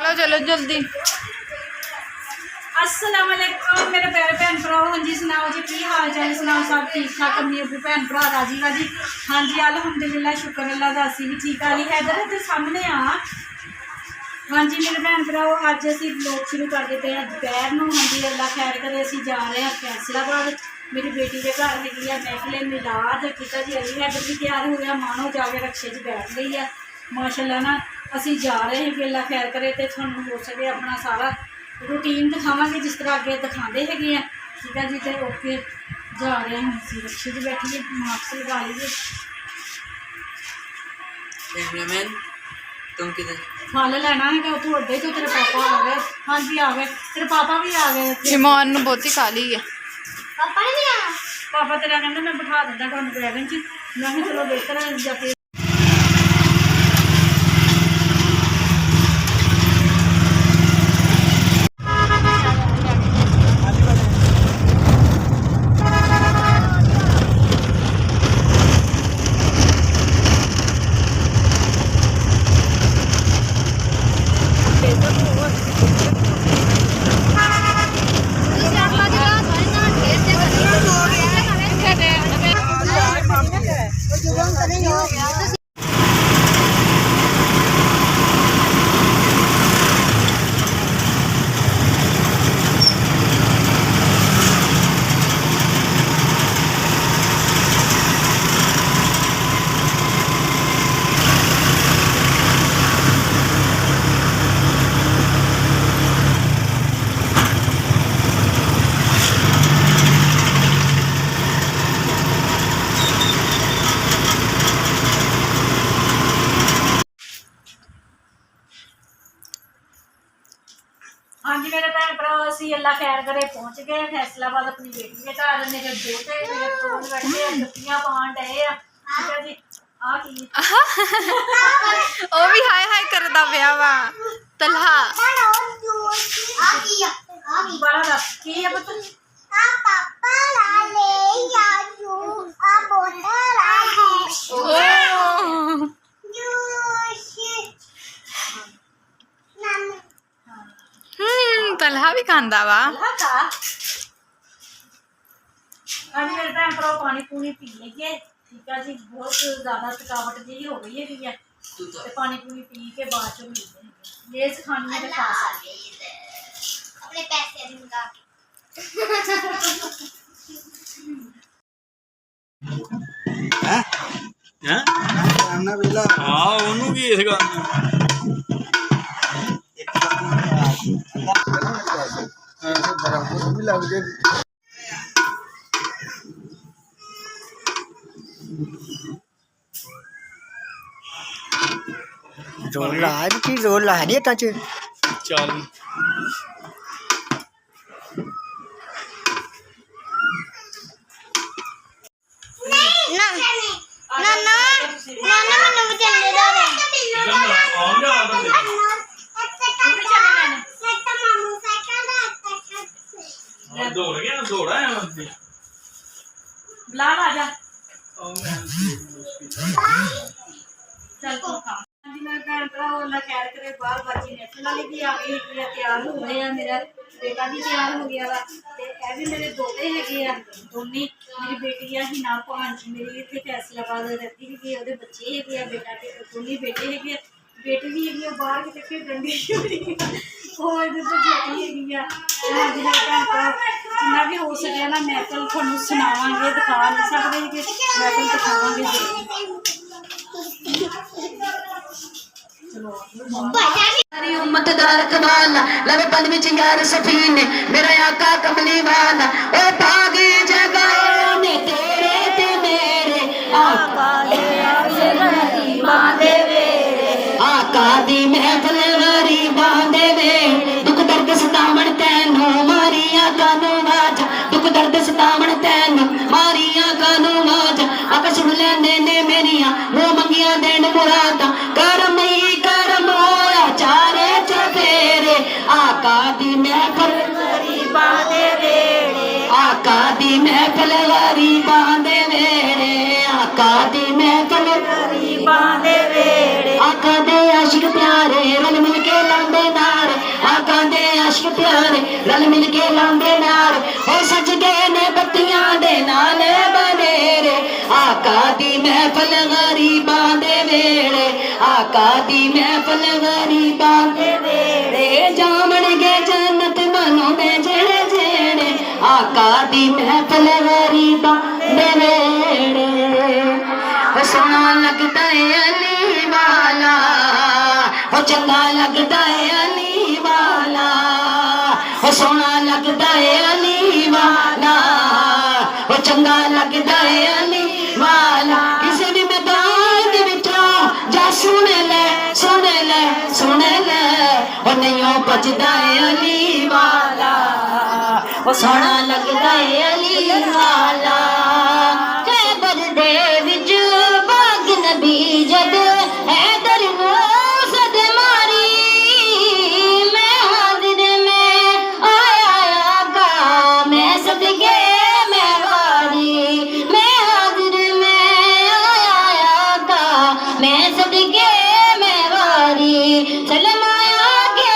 चलो चलो जल्दी। अस्सलाम वालेकुम मेरे प्यारे भैन भराओ। हाँ जी सुनाओ जी की हाल चाल सुनाओ, सब ठीक ठाक अम्मी अबू भैन भरा राजी राजी। हाँ जी अल्हम्दुलिल्लाह शुक्र अल्लाह का असी भी ठीक। आली हैदर इधर सामने आ। हाँ जी मेरे भैन भराओ अज असी ब्लॉग शुरू कर देते हैं दोपहर में। हाँ जी अल्लाह खैर करे असी जा रहे हैं फैसलाबाद मेरी बेटी के घर हैगी है महफिल मिलाद। ठीक है जी अली हैदर भी तैयार हो गया, मानो जाके रक्शे च बैठ गई है माशाल्लाह ना। असी जा रहे हैं अल्लाह खैर करे तो थोड़ा हो सके अपना सारा रूटीन दिखावे जिस तरह अगे दिखाते हैं। ठीक है जी तो ओके जा रहे हैं हम रक्शे च बैठिए मास्क लगा लीजिए। कैमरामैन तुम किधर? फल लेना है उतो अड्डे तो तेरे पापा आ गए। हाँ जी आ गए, तेरे पापा भी आ गए। ईमान नूं बहुती काली है। पापा ने भी आना? पापा तेरा कहना मैं बिठा दिता तुहानूं बैगन च। मैं चलो बेहतर है जाके हाँ जी मेरे भैन भरा असी अल्लाह खैर करे पहुँच गए फैसलाबाद अपनी बेटी के घर। मेरे दोते मेरे कोल बैठे गत्तियां पान डे आ। ठीक है जी आ की ओ भी हाय हाय करदा पिया वा तलहा। बड़ा दस की है पुत्र? ओ तलहा भी खांदा वा। हाँ जी मेरे भैन भरा पानी पूनी पी लीजिए। ठीक है जी बहुत ज्यादा थकावट जी हो गई है तो पानी पूनी पी के बाद चो मिलते हैं। लेस खानी है तो खा सकते अपने पैसे निकाल हैं हैं आना वेला हां ओनू की इस गल भी लग जाए। जोर ला है कि जोर ला नहीं टच चल ना ना ना ना ना मैंने चलने दो दौड़ गया दौड़ा है बुला आ जा चल तो खा। जी मेरे भैन भरा अल्लाह खैर करे बाहर बाजी नेफल वाली भी आ गई है तैयार हो गए हैं। मेरा बेटा भी तैयार हो गया वा ते ए भी मेरे दोते है दोनों। मेरी बेटी है हिना भांजी मेरी इतने फैसलाबाद रहती है वो बच्चे है बेटा के दोनों बेटे है बेटी भी है बाहर कितने खेडन दी और इधर तो बेटी है। हाँ जी मेरे भैन भरा जिन्ना भी हो सके ना महफिल थोड़ा सुनावांगे दिखा नहीं सकते कि महफिल दिखावांगे। सारी उम्मत दा रखवाला लव पल विच यार सफीने मेरा आका कमली वाला ओ भागी जगाए ने तेरे ते मेरे आका दे आशिकी बांधे वेरे आका दी महफिल वारी बांधे वेरे दुख दर्द सतावण तैनू मारिया कानू वाज दुख दर्द सतावण तैनू मारिया कानू वाज आका सुन लेंदे ने मेरिया वो मंगिया देन मुरादा करम ही करम होया चारे चफेरे आका दी महफिल गरीबां दे वेड़े आका दी महफिल गरीबां दे वेड़े आका दी महफिल गरीबां दे वेड़े आका दे आशिक प्यारे रल मिल के लांदे नारे रल मिल के लांदे नाल हो सज गए ने बत्तियां दे नाल बनेरे आका दी महफल गरीबां दे वेड़े आका दी महफल गरीबां दे वेड़े जामणगे जन्नत मनोंदे जेड़े जेड़े आका दी महफल गरीबां दे वेड़े ओ सोना लगदा है अली वाला ओ चंगा लगदा है अली वाला ओ सोना लगदा है अली वाला ओ चंगा लगदा है अली वाला किसे भी मैदान दे विचों जा सुन ले सुन ले सुन ले ओ नहीं बजदा है अली वाला ओ सोना लगदा है अली वाला खैबर दे विच बाग नबी जद हैदर नू सद मारी मैं हाजिर में आया आका मैं सदके मैं वारी मैं हाजिर में आया आका मैं सदके मैं वारी सलमाया के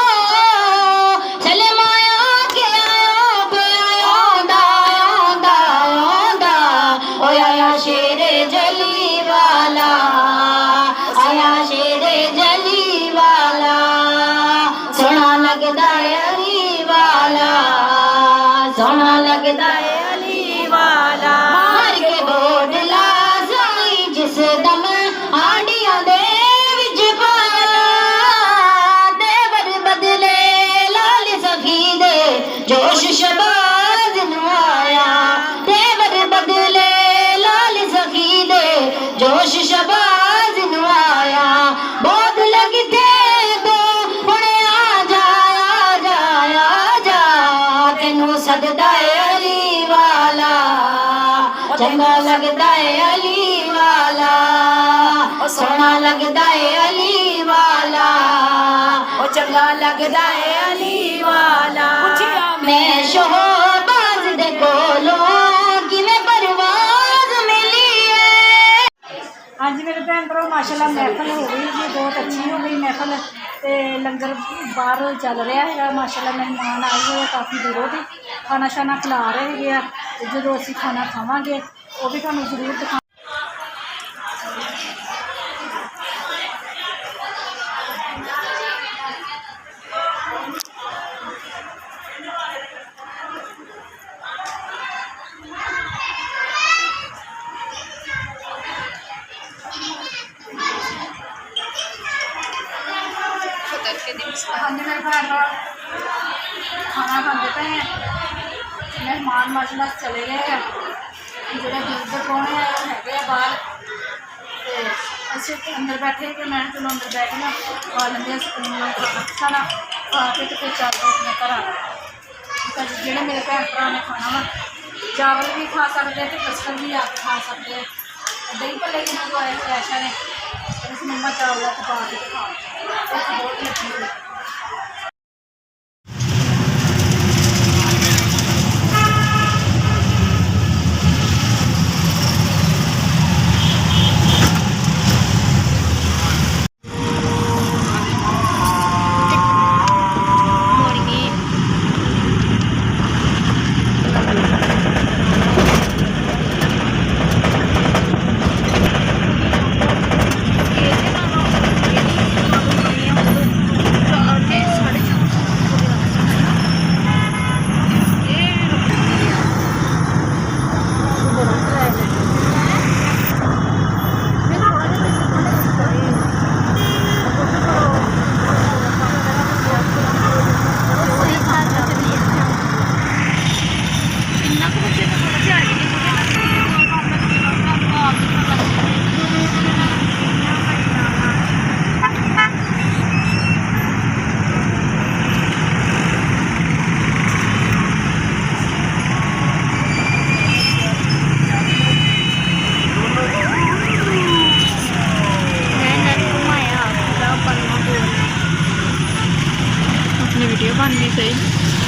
आयो सलमाया के आयो पे आयोंदा आयोंदा आयोंदा ओ आया शेरे जली वाला आया शेरे जली वाला सोना लगदा है अली वाला सोना लगदा है अली वाला मार के बोडला जाई जिस दम आड़ियां दे विच पाया देवर बदले लाल सखी दे जोश शबाज नू आया देवर बदले लाल सखी दे जोश शबाज नू आया बहुत लगते तो हुणे आ जा तेनू सददा है अली वाला चंगा लगदा है अली वाला ओ सोना लगदा है अली वाला ओ चंगा लगदा है अली वाला मैं शोहबाज दे कोलों किवें परवाज़ मिली है हाँ जी मेरे भैन भरा माशाल्लाह महफल हो गई जी बहुत अच्छी हो गई महफल ਤੇ ਲੰਗਰ ਬਾਹਰ ਚੱਲ ਰਿਹਾ ਹੈਗਾ ਮਾਸ਼ਾਅੱਲਾ ਮਹਿਮਾਨ ਆਏ ਹੋਏ ਕਾਫੀ ਦੂਰੋਂ ਦੀ ਖਾਣਾ ਸ਼ਾਨਾ ਖਿਲਾ ਰਹੇ ਹੈਗੇ ਆ ਤੇ ਜਦੋਂ ਅਸੀਂ ਖਾਣਾ ਖਾਵਾਂਗੇ ਉਹ ਵੀ ਤੁਹਾਨੂੰ ਜ਼ਰੂਰ ਦਿਖਾ हाँ जी मेरे भैन भरा खाना खाते पे हैं मेहमान माशाल्लाह चले गए हैं जोड़े दूर के पहुँचे आए है बाहर तो अच्छे अंदर बैठे कि मैं चलो अंदर बैठ गया खा लेंगे खाना खा के तो फिर चलते अपने घर जोड़े मेरे भैन भरा ने खाना वा चावल भी खा सकते हैं कस्टर्ड भी आप खा सकते हैं दही भले भी मंगवाए ऐसा ने इस मम्मा चावल पा के खा बहुत लगी हुई वीडियो बन नहीं सही